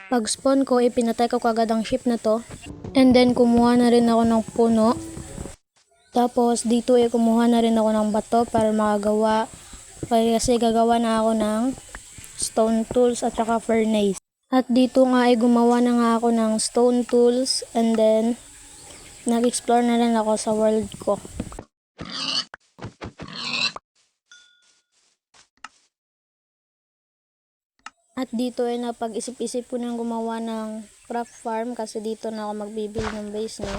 Pag spawn ko, ipinatay ko kagad ang ship na to. And then kumuha na rin ako ng puno. Tapos dito kumuha na rin ako ng bato para makagawa. Kasi gagawa na ako ng stone tools at saka furnace. At dito nga gumawa na nga ako ng stone tools and then nag-explore na rin ako sa world ko. At dito napag-isip-isip ko nang gumawa ng craft farm kasi dito na ako magbibuild ng base no.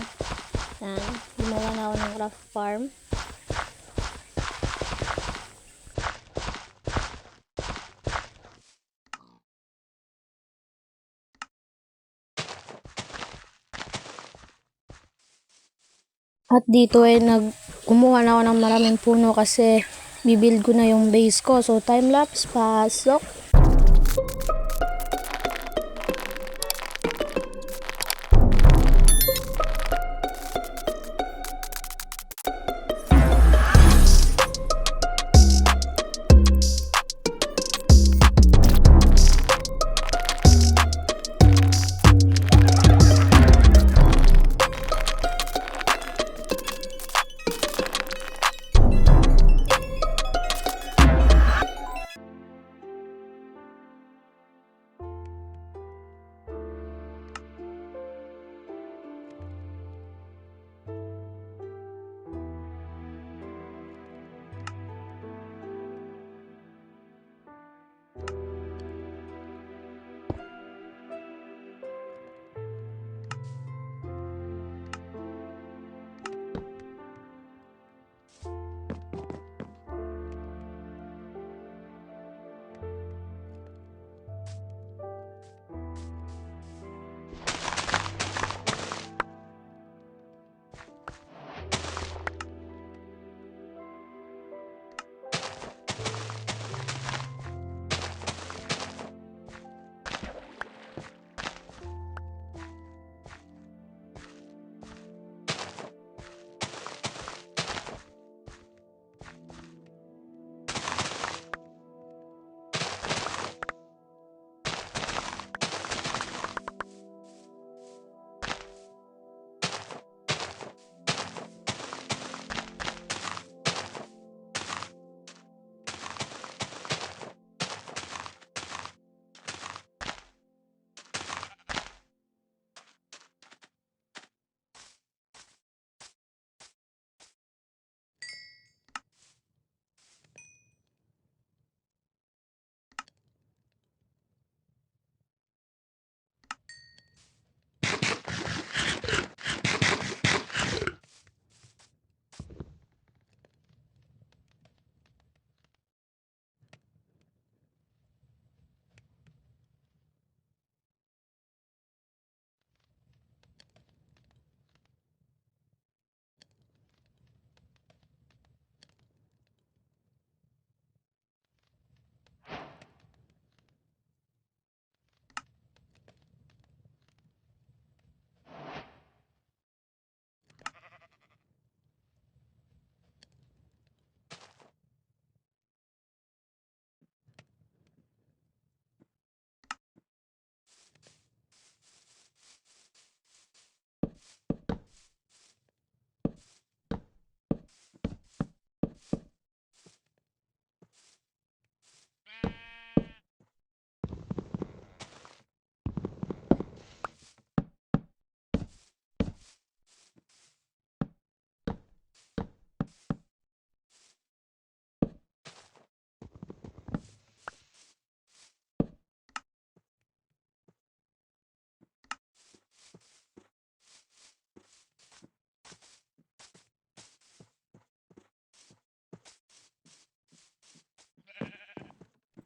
Yan, gumawa na ako ng craft farm. At dito kumuha na ako ng maraming puno kasi bibuild ko na yung base ko. So time lapse, pasok.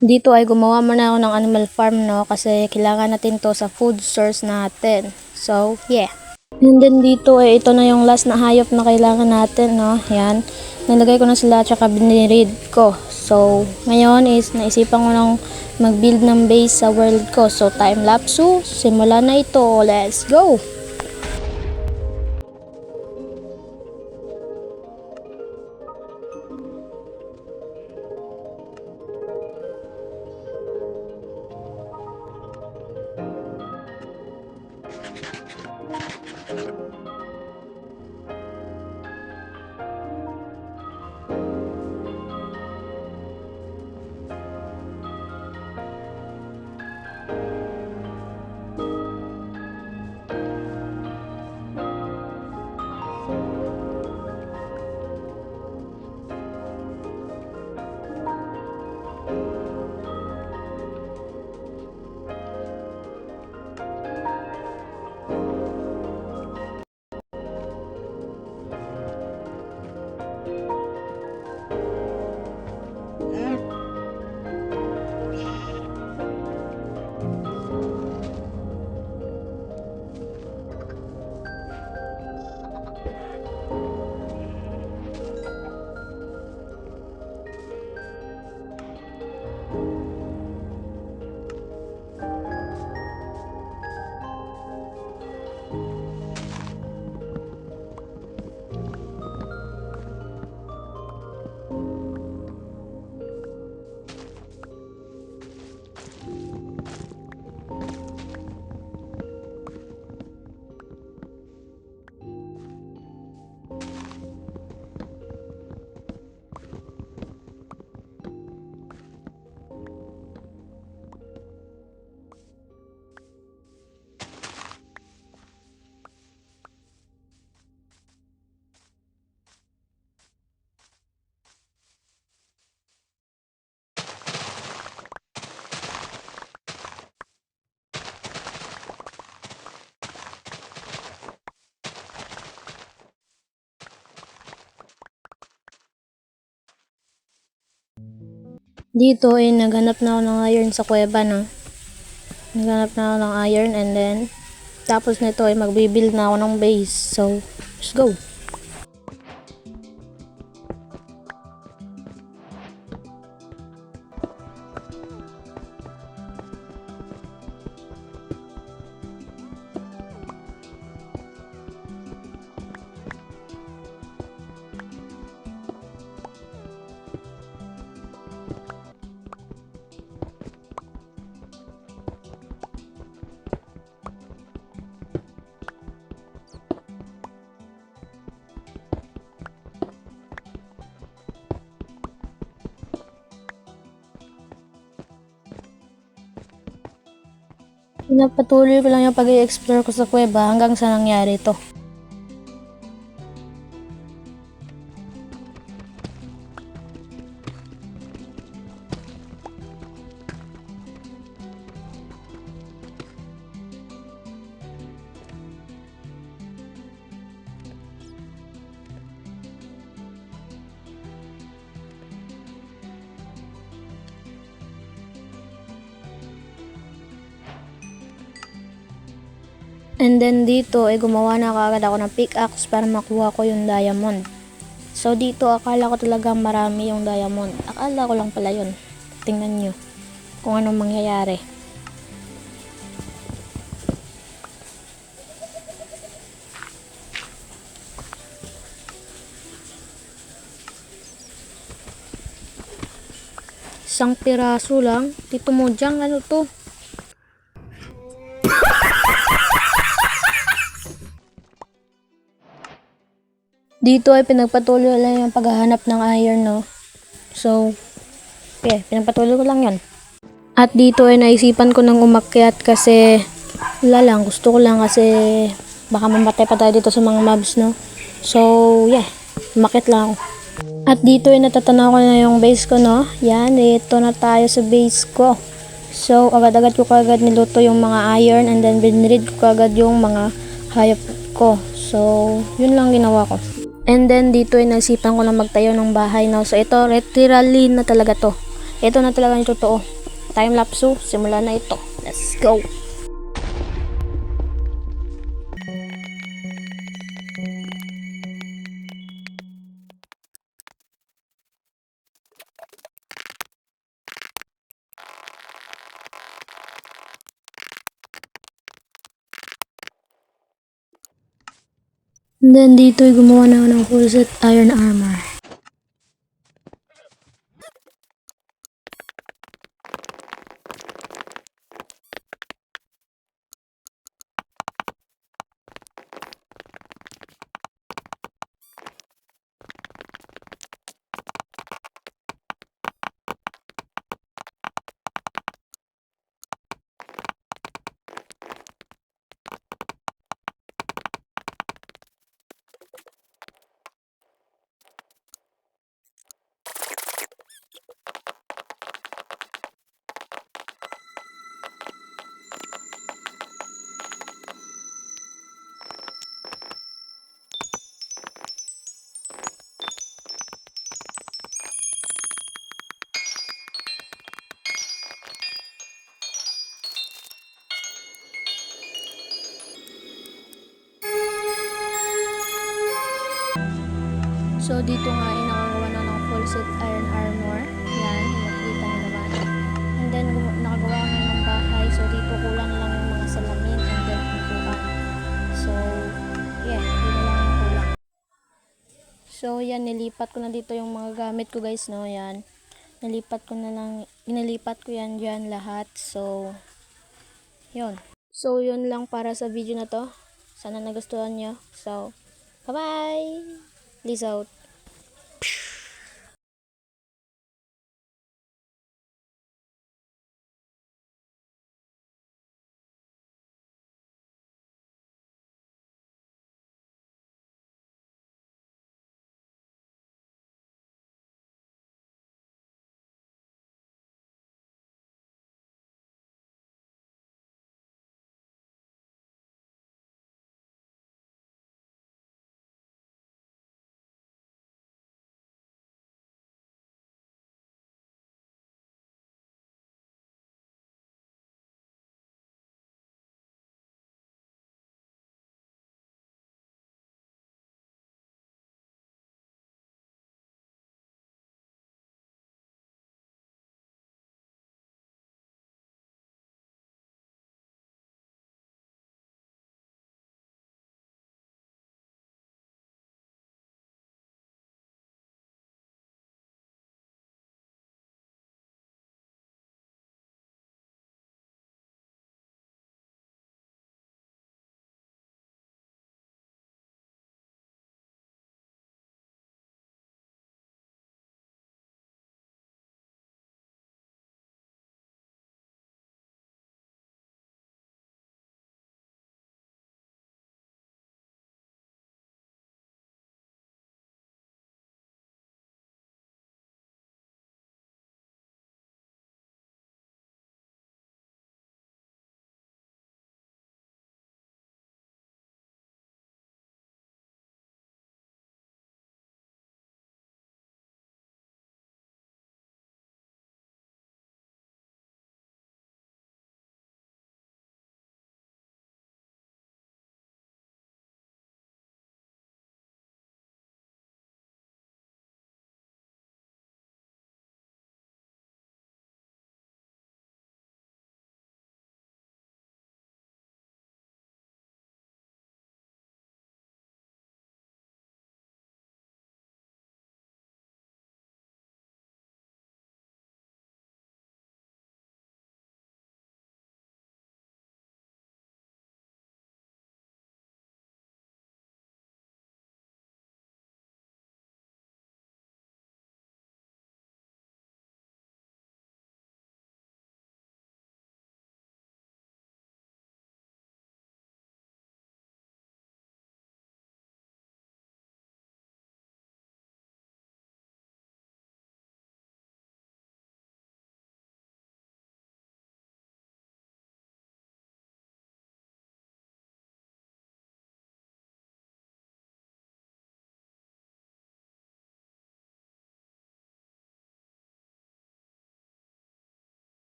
Dito ay gumawa muna ako ng animal farm no kasi kailangan natin to sa food source natin. So, yeah. And then dito ito na yung last na hayop na kailangan natin no. Yan. Nalagay ko na sila at saka biniread ko. So, ngayon is naisipan ko nang mag-build ng base sa world ko. So, time lapse. Simula na ito. Let's go! Dito ay naghanap na ako ng iron sa kuweba, no. Naghanap na ako ng iron, and then tapos nito ay magbi-build na ako ng base. So, let's go. Pinapatuloy ko lang yung pag-i-explore ko sa kuweba hanggang sa nangyari to. And then dito ay gumawa na kaagad ako ng pickaxe para makuha ko yung diamond. So dito akala ko talagang marami yung diamond. Akala ko lang pala yun. Tingnan nyo kung anong mangyayari. Isang piraso lang. Dito mo dyan, ano to? Dito ay pinagpatuloy lang yung paghahanap ng iron, no. So, okay, pinagpatuloy ko lang yun. At dito ay naisipan ko nang umakyat kasi wala lang, gusto ko lang kasi baka mamatay pa tayo dito sa mga mobs, no. So, yeah, umakyat lang ako. At dito ay natatanaw ko na yung base ko, no. Yan, ito na tayo sa base ko. So, agad-agad ko kagad niluto yung mga iron and then binread ko kagad yung mga hayop ko. So, yun lang ginawa ko. And then dito ay naisipan ko lang magtayo ng bahay, no. So ito literally na talaga to. Ito na talaga yung totoo. Time lapse, simula na ito. Let's go. And then dito ay gumawa na ako ng full set iron armor. So dito nga ay nakagawa na ng full set iron armor. Yan, makikita nyo naman. And then nakagawa ko na ng bahay. So dito kulang lang yung mga salamin and then pintuan. So yeah, yun na lang yung kulang. So yan, nilipat ko na dito yung mga gamit ko, guys, no. Yan, nilipat ko yan dyan lahat. So yun. So yun lang para sa video na to. Sana nagustuhan nyo. So bye bye. Peace out.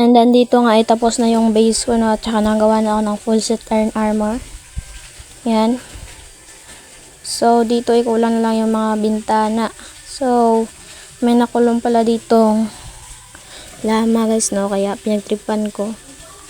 And then dito nga ay tapos na yung base ko, no, at saka nagawa na ako ng full set iron armor. Yan. So dito ay kulang na lang yung mga bintana. So may nakulong pala ditong lama guys, no, kaya pinagtripan ko.